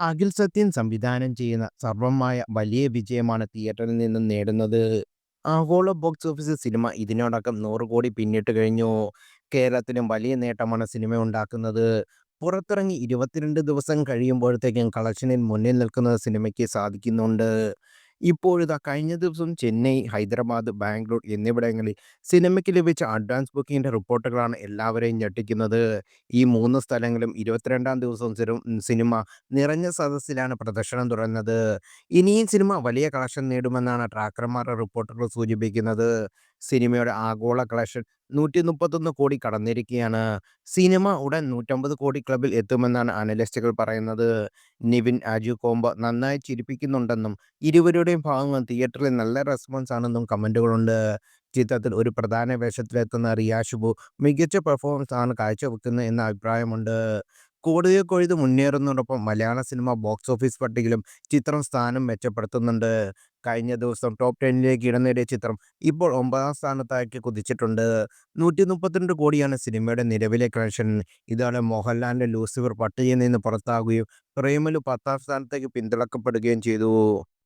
അഖിൽ സത്യൻ സംവിധാനം ചെയ്യുന്ന സർവമായ വലിയ വിജയമാണ് തിയേറ്ററിൽ നിന്നും നേടുന്നത്. ആഗോള ബോക്സ് ഓഫീസ് സിനിമ ഇതിനോടകം 100 കോടി പിന്നിട്ട് കഴിഞ്ഞു. കേരളത്തിലും വലിയ നേട്ടമാണ് സിനിമ ഉണ്ടാക്കുന്നത്. പുറത്തിറങ്ങി 22 ദിവസം കഴിയുമ്പോഴത്തേക്കും കളക്ഷനിൽ മുന്നിൽ നിൽക്കുന്ന സിനിമയ്ക്ക് സാധിക്കുന്നുണ്ട്. ഇപ്പോഴിതാ കഴിഞ്ഞ ദിവസം ചെന്നൈ, ഹൈദരാബാദ്, ബാംഗ്ലൂർ എന്നിവിടങ്ങളിൽ സിനിമയ്ക്ക് ലഭിച്ച അഡ്വാൻസ് ബുക്കിംഗിന്റെ റിപ്പോർട്ടുകളാണ് എല്ലാവരെയും ഞെട്ടിക്കുന്നത്. ഈ 3 സ്ഥലങ്ങളും 22-ാം ദിവസവും സിനിമ നിറഞ്ഞ സദസ്സിലാണ് പ്രദർശനം തുടർന്നത്. ഇനിയും സിനിമ വലിയ കളക്ഷൻ നേടുമെന്നാണ് ട്രാക്കർമാരുടെ റിപ്പോർട്ടുകൾ സൂചിപ്പിക്കുന്നത്. സിനിമയുടെ ആഗോള കളക്ഷൻ 131 കോടി കടന്നിരിക്കുകയാണ്. സിനിമ ഉടൻ 150 കോടി ക്ലബിൽ എത്തുമെന്നാണ് അനലിസ്റ്റുകൾ പറയുന്നത്. നിവിൻ, അജു കോംബോ നന്നായി ചിരിപ്പിക്കുന്നുണ്ടെന്നും ഇരുവരുടെയും ഭാഗങ്ങൾ തിയേറ്ററിൽ നല്ല റെസ്പോൺസ് ആണെന്നും കമന്റുകളുണ്ട്. ചിത്രത്തിൽ ഒരു പ്രധാന വേഷത്തിലെത്തുന്ന റിയ ഷുബു മികച്ച പെർഫോമൻസ് ആണ് കാഴ്ചവെക്കുന്നത് എന്ന അഭിപ്രായമുണ്ട്. കോടികൾ കൊയ്ത് മുന്നേറുന്നതോടൊപ്പം മലയാള സിനിമ ബോക്സ് ഓഫീസ് പട്ടികയിലും ചിത്രം സ്ഥാനം മെച്ചപ്പെടുത്തുന്നുണ്ട്. കഴിഞ്ഞ ദിവസം ടോപ്പ് 10ലേക്ക് ഇടം നേടിയ ചിത്രം ഇപ്പോൾ 9-ാം സ്ഥാനത്താക്കി കുതിച്ചിട്ടുണ്ട്. 132 കോടിയാണ് സിനിമയുടെ നിലവിലെ കളക്ഷൻ. ഇതോടെ മോഹൻലാലിന്റെ ലൂസിഫർ പട്ടികയിൽ നിന്ന് പുറത്താകുകയും പ്രേമലു 10-ാം സ്ഥാനത്തേക്ക് പിന്തള്ളപ്പെടുകയും ചെയ്തു.